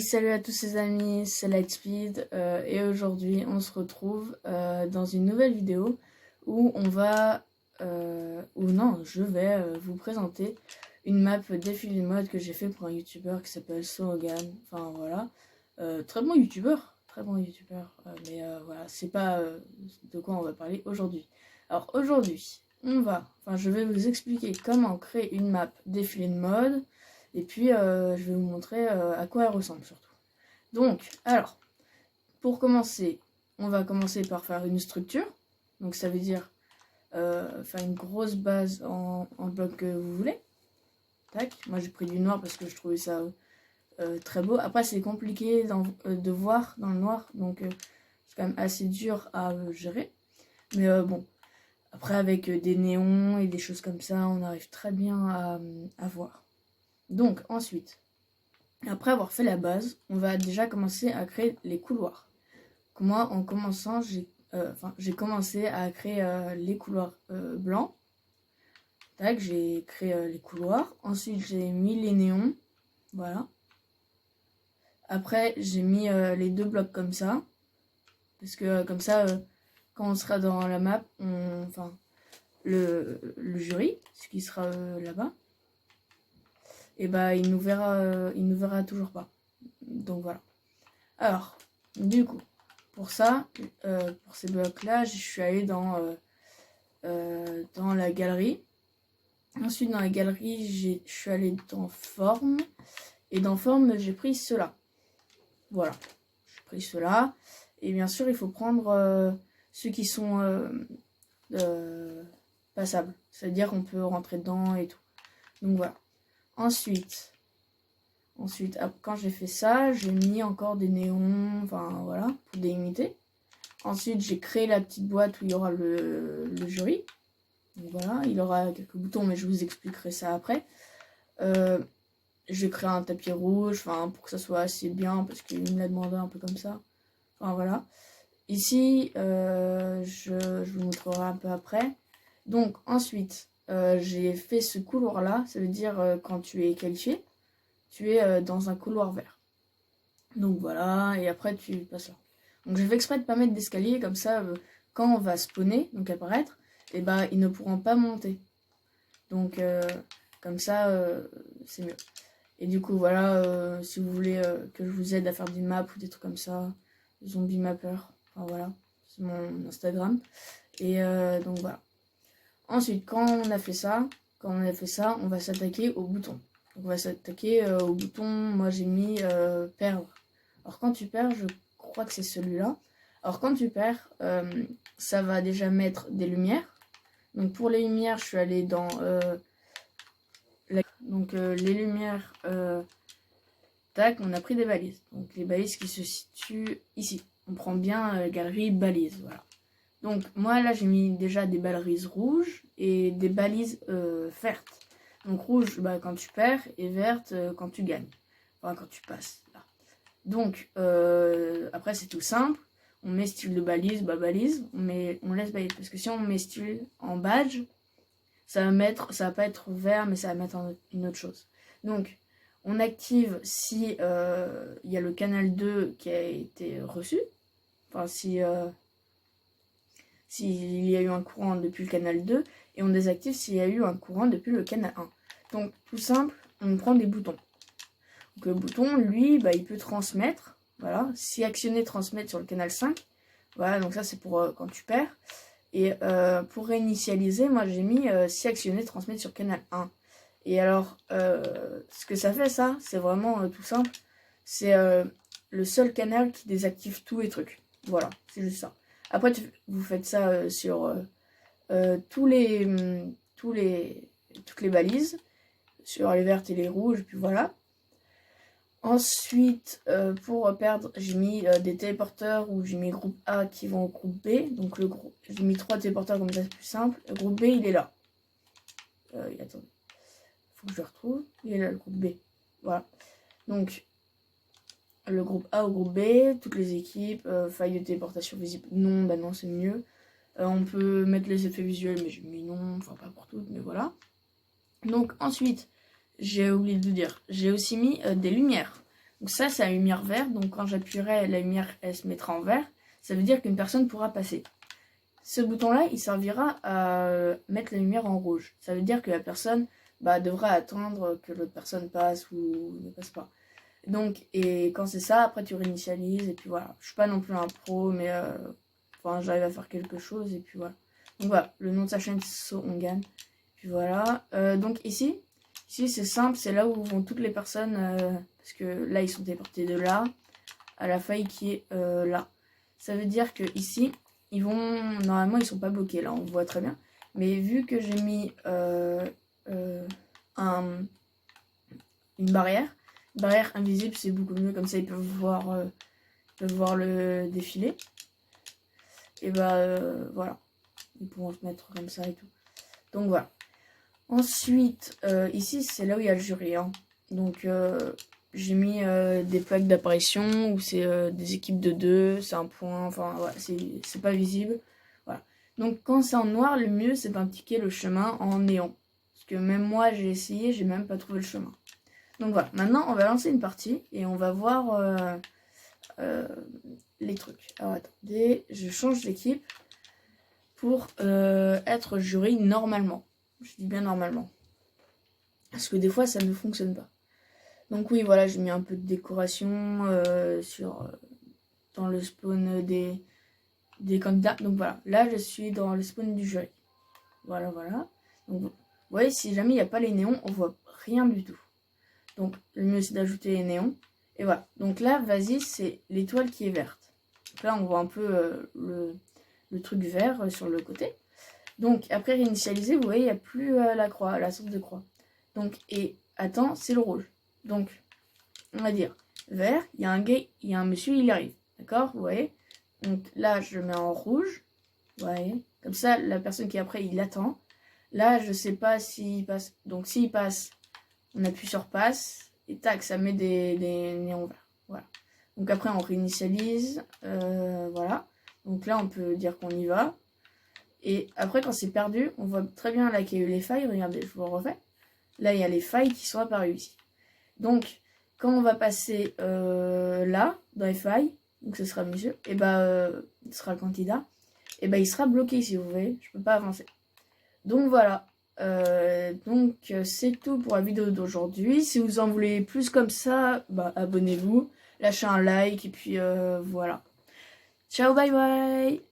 Salut à tous les amis, c'est Lightspeed et aujourd'hui on se retrouve dans une nouvelle vidéo où je vais vous présenter une map défilé de mode que j'ai fait pour un youtubeur qui s'appelle Sorogan. Enfin voilà, très bon youtubeur, mais voilà, c'est pas de quoi on va parler aujourd'hui. Alors aujourd'hui, je vais vous expliquer comment créer une map défilé de mode. Et puis, je vais vous montrer à quoi elle ressemble surtout. Donc, alors, pour commencer, on va commencer par faire une structure. Donc, ça veut dire faire une grosse base en bloc que vous voulez. Tac, moi j'ai pris du noir parce que je trouvais ça très beau. Après, c'est compliqué de voir dans le noir, donc c'est quand même assez dur à gérer. Mais bon, après avec des néons et des choses comme ça, on arrive très bien à voir. Donc ensuite, après avoir fait la base, on va déjà commencer à créer les couloirs. Moi, en commençant, j'ai commencé à créer les couloirs blancs. Tac, j'ai créé les couloirs. Ensuite, j'ai mis les néons. Voilà. Après, j'ai mis les deux blocs comme ça. Parce que comme ça, quand on sera dans la map, le jury, ce qui sera là-bas, et bah il nous verra toujours pas. Donc voilà. Alors, du coup, pour ça, pour ces blocs là, je suis allée dans la galerie. Ensuite dans la galerie, je suis allée dans forme, et dans forme j'ai pris cela. Voilà, j'ai pris cela, et bien sûr il faut prendre ceux qui sont passables, c'est-à-dire qu'on peut rentrer dedans et tout. Donc voilà. Ensuite, quand j'ai fait ça, j'ai mis encore des néons, enfin voilà, pour délimiter. Ensuite, j'ai créé la petite boîte où il y aura le jury. Donc voilà, il aura quelques boutons, mais je vous expliquerai ça après. J'ai créé un tapis rouge, pour que ça soit assez bien, parce qu'il me l'a demandé un peu comme ça. Enfin voilà. Ici, je vous montrerai un peu après. Donc ensuite, j'ai fait ce couloir-là, ça veut dire quand tu es qualifié, tu es dans un couloir vert. Donc voilà, et après tu passes là. Donc j'ai fait exprès de pas mettre d'escalier, comme ça, quand on va spawner, donc apparaître, et bah ils ne pourront pas monter. Donc comme ça, c'est mieux. Et du coup voilà, si vous voulez que je vous aide à faire des maps ou des trucs comme ça, Zombie Mapper, enfin voilà, c'est mon Instagram. Et donc voilà. Ensuite, quand on a fait ça, on va s'attaquer au bouton. Donc on va s'attaquer au bouton, moi j'ai mis perdre. Alors quand tu perds, je crois que c'est celui-là. Alors quand tu perds, ça va déjà mettre des lumières. Donc pour les lumières, je suis allée dans les lumières, tac, on a pris des balises. Donc les balises qui se situent ici. On prend bien galerie balises, voilà. Donc moi là j'ai mis déjà des balises rouges et des balises vertes. Donc rouge quand tu perds et verte quand tu gagnes. Enfin quand tu passes là. Donc après c'est tout simple. On met style de balise, balise, on laisse balise. Parce que si on met style en badge, ça va pas être vert, mais ça va mettre une autre chose. Donc on active si il y a le canal 2 qui a été reçu. Enfin s'il y a eu un courant depuis le canal 2, et on désactive s'il y a eu un courant depuis le canal 1. Donc tout simple, on prend des boutons. Donc le bouton, lui, il peut transmettre, voilà, si actionner, transmettre sur le canal 5, voilà, donc ça c'est pour quand tu perds. Et pour réinitialiser, moi j'ai mis si actionner, transmettre sur canal 1. Et alors, ce que ça fait ça, c'est vraiment tout simple, c'est le seul canal qui désactive tous les trucs. Voilà, c'est juste ça. Après, vous faites ça sur toutes les balises, sur les vertes et les rouges, puis voilà. Ensuite, pour perdre, j'ai mis des téléporteurs où j'ai mis groupe A qui vont au groupe B. Donc j'ai mis 3 téléporteurs comme ça, c'est plus simple. Le groupe B, il est là. Attendez, faut que je le retrouve. Il est là, le groupe B. Voilà. Donc, le groupe A au groupe B, toutes les équipes, faille de téléportation visible. Non, non, c'est mieux. On peut mettre les effets visuels, mais j'ai mis non, enfin pas pour toutes, mais voilà. Donc ensuite, j'ai oublié de vous dire, j'ai aussi mis des lumières. Donc ça, c'est la lumière verte. Donc quand j'appuierai, la lumière, elle se mettra en vert. Ça veut dire qu'une personne pourra passer. Ce bouton-là, il servira à mettre la lumière en rouge. Ça veut dire que la personne devra attendre que l'autre personne passe ou ne passe pas. Donc, et quand c'est ça, après tu réinitialises et puis voilà. Je suis pas non plus un pro, mais j'arrive à faire quelque chose et puis voilà. Donc voilà, le nom de sa chaîne c'est SoOngan. Puis voilà. Donc ici c'est simple, c'est là où vont toutes les personnes, parce que là ils sont déportés de là à la faille qui est là. Ça veut dire que ici, ils vont, normalement ils sont pas bloqués, là on voit très bien. Mais vu que j'ai mis une barrière invisible, c'est beaucoup mieux, comme ça ils peuvent voir le défilé. Et voilà, ils pourront se mettre comme ça et tout. Donc voilà. Ensuite, ici c'est là où il y a le jury, hein. Donc j'ai mis des plaques d'apparition où c'est des équipes de 2, c'est un point, enfin voilà, c'est pas visible. Voilà. Donc quand c'est en noir, le mieux c'est d'indiquer le chemin en néon. Parce que même moi j'ai essayé, j'ai même pas trouvé le chemin. Donc voilà, maintenant on va lancer une partie et on va voir les trucs. Alors attendez, je change d'équipe pour être jury normalement. Je dis bien normalement. Parce que des fois ça ne fonctionne pas. Donc oui, voilà, j'ai mis un peu de décoration dans le spawn des candidats. Donc voilà, là je suis dans le spawn du jury. Voilà, voilà. Donc vous voyez, si jamais il n'y a pas les néons, on voit rien du tout. Donc le mieux c'est d'ajouter les néons. Et voilà. Donc là, vas-y, c'est l'étoile qui est verte. Donc là, on voit un peu le truc vert sur le côté. Donc après réinitialiser, vous voyez, il n'y a plus la croix, la sorte de croix. Donc, et attends, c'est le rouge. Donc, on va dire vert, il y a un gars, il y a un monsieur, il arrive. D'accord, vous voyez. Donc là, je le mets en rouge. Vous voyez. Comme ça, la personne qui est après, il attend. Là, je sais pas s'il passe. Donc s'il passe, on appuie sur passe. Et tac, ça met des néons verts. Voilà. Donc après, on réinitialise. Voilà. Donc là, on peut dire qu'on y va. Et après, quand c'est perdu, on voit très bien là qu'il y a eu les failles. Regardez, je vous le refais. Là, il y a les failles qui sont apparues ici. Donc, quand on va passer là, dans les failles, donc ce sera monsieur, et ce sera le candidat, et il sera bloqué ici, vous voyez, je peux pas avancer. Donc voilà, c'est tout pour la vidéo d'aujourd'hui. Si vous en voulez plus comme ça, abonnez-vous, lâchez un like, et puis voilà. Ciao, bye bye.